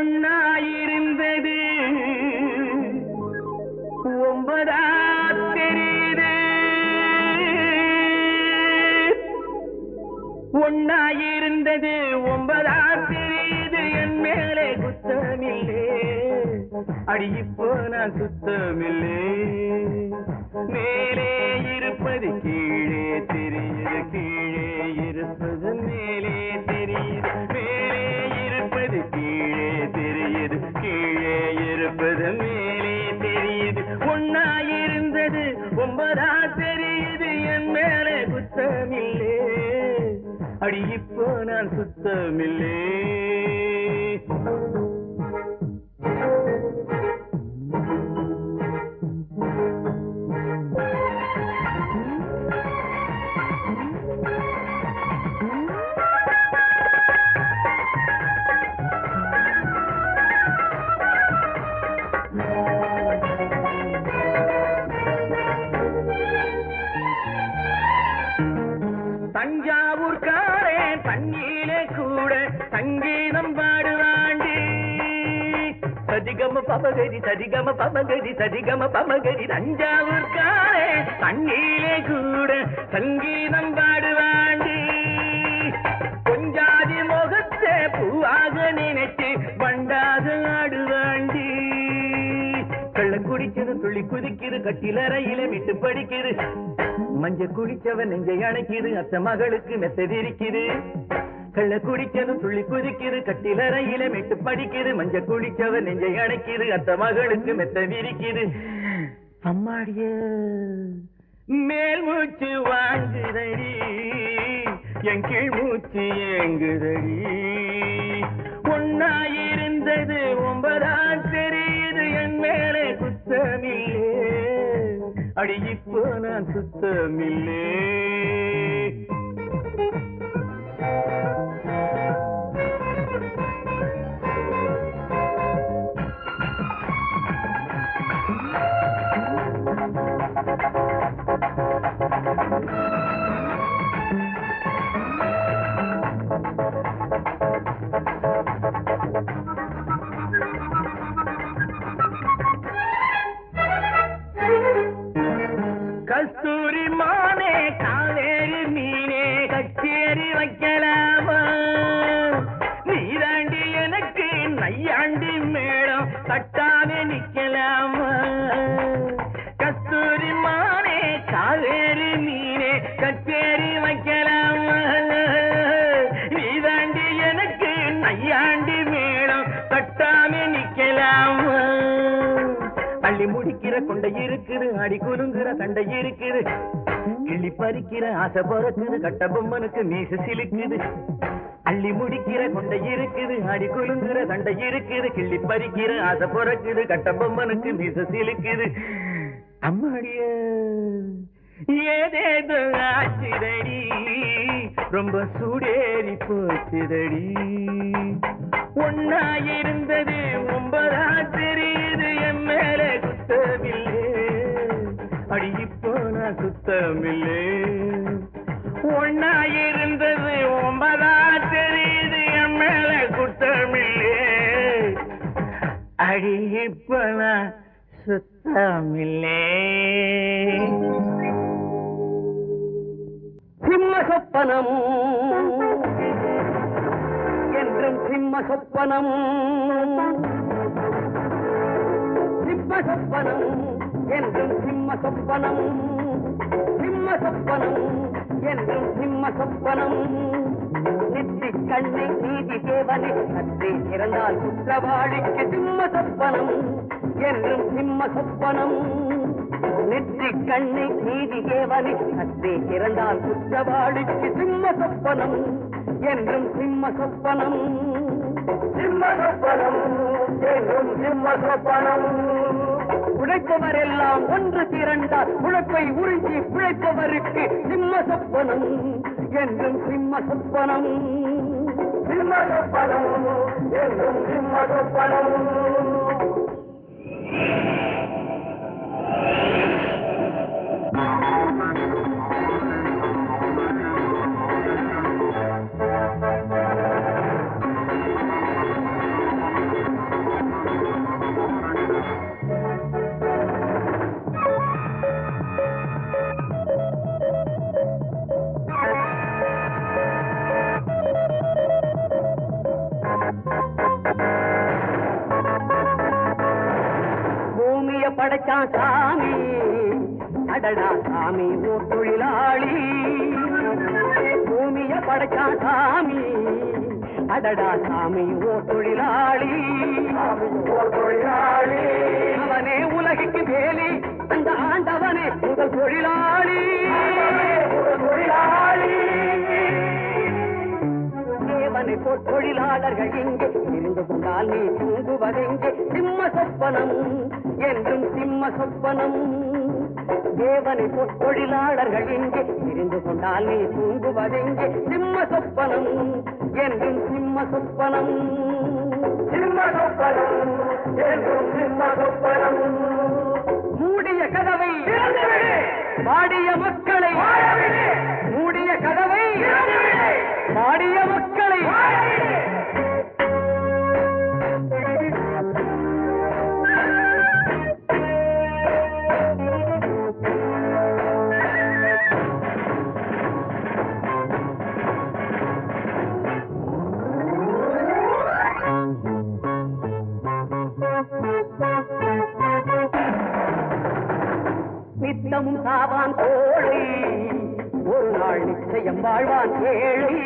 ஒன்னாயிருந்தது ஒன்பதா தெரியுது ஒன்னாயிருந்தது ஒன்பதா தெரியுது என் மேலே குத்தமில்லே அடி இப்போ நான் சுத்தமில்லே மேலே இருப்பது கீழே தெரியுது கீழே இருப்பது மேலே தெரியுது மேலே இருப்பது கீழே தெரியுது கீழே இருப்பது மேலே தெரியுது ஒன்னாயிருந்தது ஒன்பதா தெரியுது என் மேலே குத்தமில்லே அடி இப்போ நான் சுத்தமில்லே தஞ்சாவூர்காரே தண்ணியிலே கூட சங்கீதம் பாடுவாண்டி சதிகம பமகரி சதிகம பமகரி சதிகம பமகரி தஞ்சாவூர்காரே தண்ணியிலே கூட சங்கீதம் பாடுவாண்டி கொஞ்சாதி முகத்தை பூவாக நினைச்சு வண்டாக ஆடுவாண்டி கள்ளம் குடிச்சது துள்ளி குதிக்குது கட்டிலறையில விட்டு படிக்குது மஞ்ச குடிச்சவன் நெஞ்சை அணைக்குது அத்த மகளுக்கு மெத்த விரிக்குது கள்ள குடிச்சதும் துள்ளி குதிக்குது கட்டிலறையில மெட்டு படிக்குது மஞ்ச குடிச்சவன் நெஞ்சை அணைக்குது அத்த மகளுக்கு மெத்த விரிக்குது அம்மாடிய மேல் மூச்சு வாங்குதடி என் கீழ் மூச்சு ஏங்குதடி ஒன்னாயிருந்தது ஒன்பதா தெரியுது என் மேலே குத்தமில்லே அடி இப்போ நான் சுத்தமில்லே கஸ்தூரி மானே காவேரி மீனே கச்சேரி வைக்கலாமா நீதாண்டி எனக்கு நையாண்டி மேடம் கட்டாவே நிக்கலாமா கஸ்தூரி மானே காவேரி மீனே கச்சேரி வைக்கலாமா நீதாண்டி எனக்கு நையாண்டி மேடம் கட்டாவே நிக்கலாமா அள்ளி முடிக்கிற கொண்டை இருக்குது அடி குலுங்குற சண்டை இருக்குது கிள்ளி பறிக்கிற ஆசை பறக்குது கட்ட பொம்மனுக்கு மீச சிலுக்குது அள்ளி முடிக்கிற கொண்டை இருக்குது அடி குலுங்குற சண்டை இருக்குது கிள்ளி பறிக்கிற ஆசை பறக்குது கட்ட பொம்மனுக்கு மீச சிலுக்குது அம்மாடிய ஏதேதோ ஆச்சுதடி ரொம்ப சூடேறி போச்சுதடி ஒன்னாயிருந்தது ஒன்பதா தெரியுது என் மேலே குத்தமில்லே அடி இப்போ நான் சுத்தமில்லே ஒன்னாயிருந்தது ஒன்பதா தெரியுது என் மேலே குத்தமில்லே அடி இப்போ நான் சுத்தமில்லே சிம்ம சொப்பனம் என்றும் சிம்ம சொப்பனம் சிம்ம சொப்பனம் என்றும் சிம்ம சொப்பனம் சிம்ம சொப்பனம் என்றும் சிம்ம சொப்பனம் நெற்றி கண்ணை நீதி தேவனை சற்றே திறந்தால் குற்றவாளிக்கு சிம்ம சொப்பனம் என்றும் சிம்ம சொப்பனம் நெற்றி கண்ணை நீதி தேவனை சற்றே திறந்தால் குற்றவாளிக்கு சிம்ம சொப்பனம் என்றும் சிம்ம சொப்பனம் சிம்ம சொப்பனம் என்றும் சிம்ம சொப்பனம் உழைப்பவர் எல்லாம் ஒன்று திரண்டால் உழைப்பை உறிஞ்சி பிழைப்பவருக்கு சிம்ம சொப்பனம் என்றும் சிம்ம சொப்பனம் சிம்ம சொப்பனம் என்றும் சிம்ம சொப்பனம் பூமிய படைச்சான் சாமி, அடடா சாமி ஓர் தொழிலாளி. பூமிய படைச்சான் சாமி, அடடா சாமி ஓர் தொழிலாளி. அவனே உலகிற்கு வேலி, அந்த ஆண்டவனே முதல் தொழிலாளி. தேவனை போல் தொழிலாளர்கள் இங்கே இருந்து கொண்டால் நீ தூங்குவதெங்கே? சிம்ம சொப்பனம் என்றும் சிம்ம சொப்பனம். தேவனை போல் தொழிலாளர்கள் இங்கே இருந்து கொண்டால் நீ தூங்குவதெங்கே? சிம்ம சொப்பனம் என்றும் சிம்ம சொப்பனம். சிம்ம சொப்பனம் என்றும் சிம்ம சொப்பனம். மூடிய கதவை பாடிய மக்களை, மூடிய கதவை பாடிய மக்களை. நித்தமும் சாவான் கோழை, ஒரு நாள் நிச்சயம் வாழ்வான் ஏழை.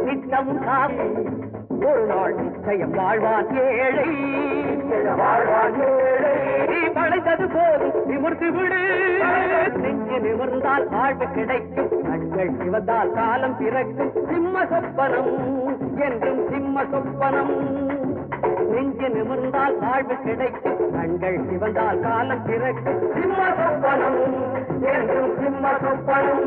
நித்தமும் சாவான், ஒரு நாள் நிச்சயம் வாழ்வான் ஏழை. வாழ்வான் ஏழை. நீ பழைத்தது போதும் நிமிர்ந்து விடு. நெஞ்சு நிமிர்ந்தால் வாழ்வு கிடைக்கும், கண்கள் சிவந்தால் காலம் பிறக்கும். சிம்ம சொப்பனம் என்றும் சிம்ம சொப்பனம். நெஞ்சு நிமிர்ந்தால் வாழ்வு கிடைக்கும், கண்கள் சிவந்தால் காலம் பிறக்கும். சிம்ம சொப்பனம் என்றும் சிம்ம சொப்பனம்.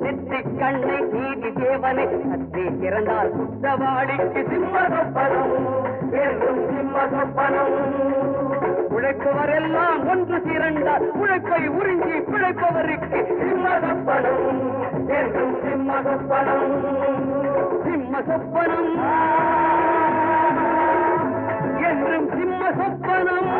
நெற்றிக் கண்ணை நீதி தேவனை சற்றே திறந்தால் குற்றவாளிக்கு சிம்ம சொப்பனம் என்றும் சிம்ம சொப்பனம். உழைப்பவரெல்லாம் ஒன்று திரண்டால் உழைப்பை உறிஞ்சி பிழைப்பவருக்கு சிம்ம சொப்பனம் என்றும் சிம்ம சொப்பனம். சிம்ம சொப்பனம் என்றும் சிம்ம சொப்பனம்.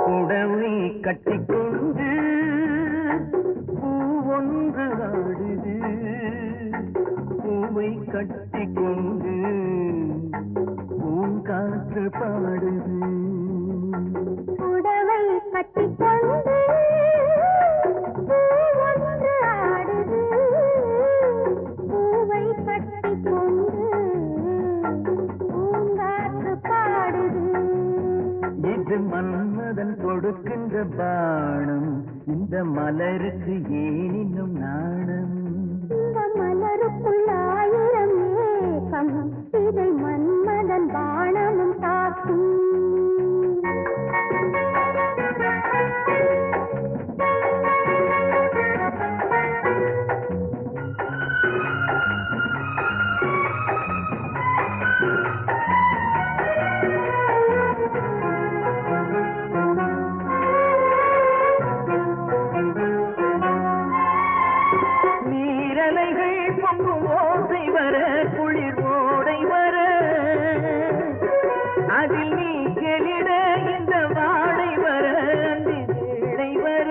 புடவை கட்டிக்கொண்டு பூவொன்று ஆடுது, பூவை கட்டிக்கொண்டு பூங்காற்று பாடுது. புடவை கட்டிக்கொண்டு பூவொன்று ஆடுது, பூவை கட்டிக்கொண்டு பூங்காற்று பாடுது. இது மன்மதன் கொடுக்கின்ற பானம், இந்த மலருக்கு ஏன் இன்னும் நாணம்? இந்த மலருக்குள் ஆயிரம் ஏக்கம், இதை மன்மதன் பாணமும் தாக்கும். நீரலைகள் பொங்கும் ஓசை வர, குளிர் ஓடை வர, அதில் நீ கெளிட இந்த வாடை வர, அந்த வேளை வர.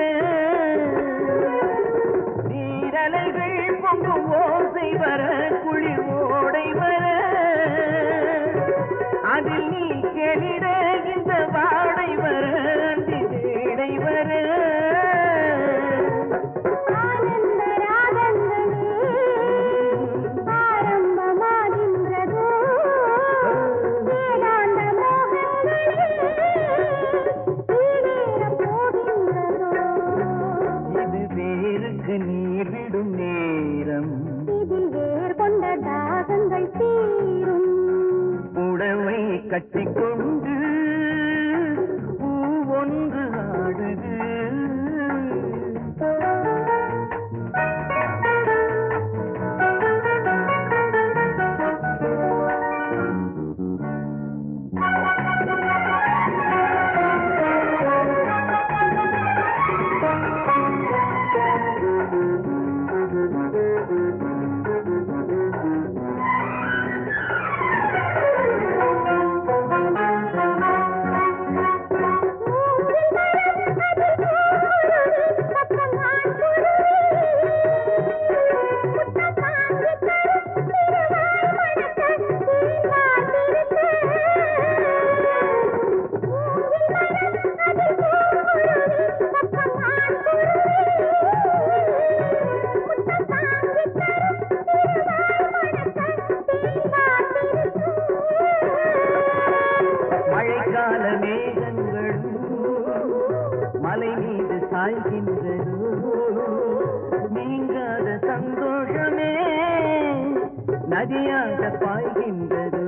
நீரலைகள் பொங்கும் ஓசை வர, குளிர் ஓடை வர, அதில் நீ கெளிட இந்த வாடை வர, அந்த வேளை வர. நீர் விடும் நேரம், இதில் வேர் கொண்ட தாகங்கள் தீரும். புடவை கட்டிக்கொண்டு பூவொன்று ஆடுது, பாய்கின்றது நீங்காத சந்தோஷமே நதியாக பாய்கின்றது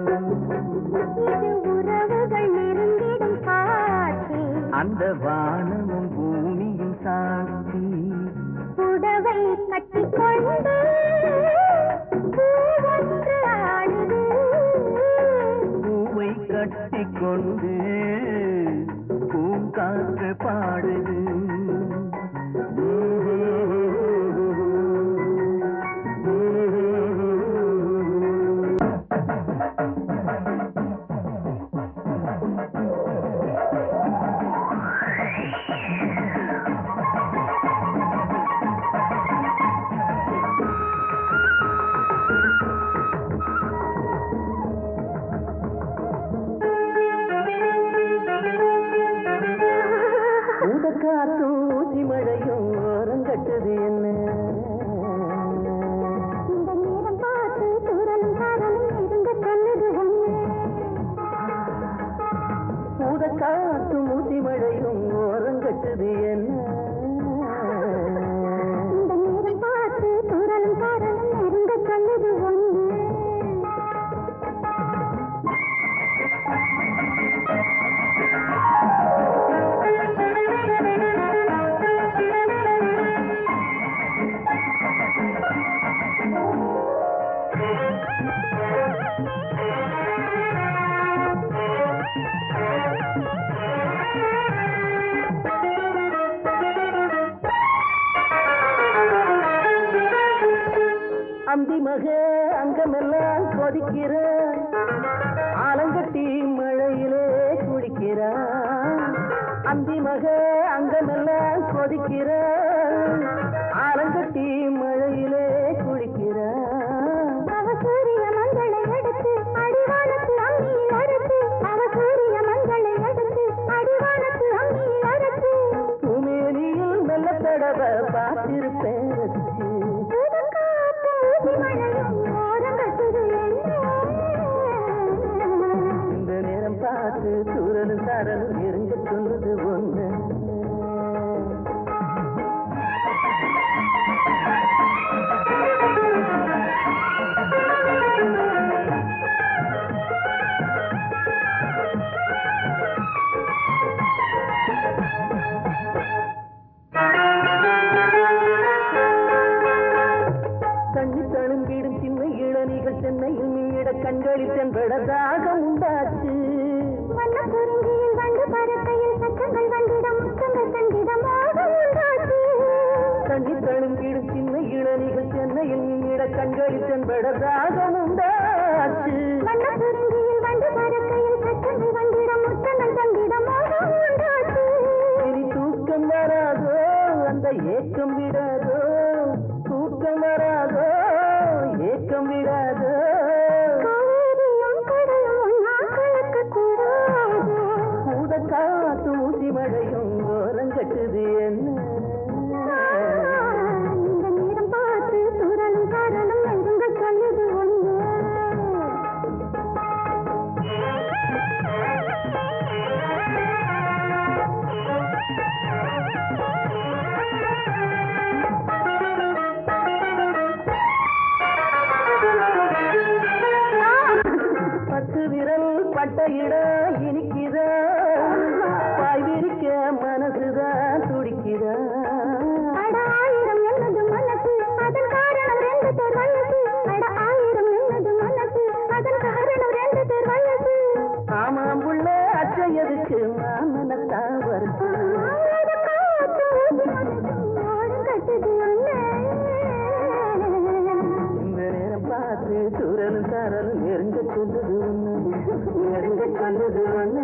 இது உறவுகள் நெருங்கிடும் காட்சி அந்த வானமும் பூமியும் சாட்சி புடவை கட்டிக்கொண்டு பூவொன்று ஆடுது பூவை கட்டிக்கொண்டு பூங்காற்று பாடுது ஊசி மழையும் ஓரங்கட்டுது என்ன இந்த நேரம் பார்த்து தூரலும் காரலும் இருங்க சொன்னது ஒண்ணு ஊதக்காத்து ஊசி மழையும் ஓரங்கட்டுது என்ன இந்த நேரம் பார்த்து தூரலும் காரலும் இருங்க சொன்னது ஒண்ணு அந்தி மக அங்கமெல்லாம் கொதிக்கிற ஆலங்கட்டி மழையிலே குளிக்கிற அந்தி மக அங்கமெல்லாம் கொதிக்கிற ஆலங்கட்டி மழையிலே குளிக்கிற அவ சூரிய மங்களை எடுத்து அடிவானத்து அம்மியில் அரைத்து அவ சூரிய மங்களை எடுத்து அடிவானத்து அம்மியில் அரைத்து பூமேனியில் மெல்ல தடவ பார்த்திருப்பேன் ரசிச்சு இந்த நேரம் பார்த்து சூரலும் சாரலும் நெருங்க சொல்லுது ஒண்ணு தண்ணி தழும்பிடும் சின்ன இளநிகள் சென்னையில் மீட கண்களில் சென்றதாக உண்டாச்சு வண்ண குறிஞ்சியில் வண்டு பறக்கையில் சத்தங்கள் வண்டிடம் முத்தங்கள் கண்டிடமாக உண்டாச்சு தண்ணி தழும்பிடும் சின்ன இளநிகள் சென்னையில் மீட கண்களில் சென்றதாக உண்டாச்சு வண்ண குறிஞ்சியில் வண்டு பறக்கையில் சத்தங்கள் வண்டிடம் முத்தங்கள் கண்டிடமாக உண்டாச்சு இனி தூக்கம் வராதோ அந்த ஏக்கம் விடாதோ தூக்கம் வராதோ ஏக்கம் விடாதோ காவேரியும் கடலும் ஒன்னா கலக்கக்கூடாது ஊதக்காத்து ஊசி மழையும் ஓரங்கட்டுது என்ன இந்த நேரம் பார்த்து தூரலும் காரலும் நெருங்க சொல்லுது ஒண்ணு பத்து விரல் பட்ட இடம் இனிக்குதா பாய் விரிக்க மனசுதான் துடிக்குதா அட ஆயிரம் என்னது மனசு அதன் காரணம் ரெண்டு பேர் வயசு அட ஆயிரம் என்னது மனசு அதன் காரணம் ரெண்டு பேர் வயசு ஆமாம் புள்ள அச்சையதுக்கு மாமனத்தான் வருது அட காத்து ஊசி மனசும் கட்டுது ஒண்ணு இந்த நேரம் பார்த்து சூரலும் சாரலும் நெருங்க சொல்லுது ஒண்ணு நெருங்க சொல்லுது ஒண்ணு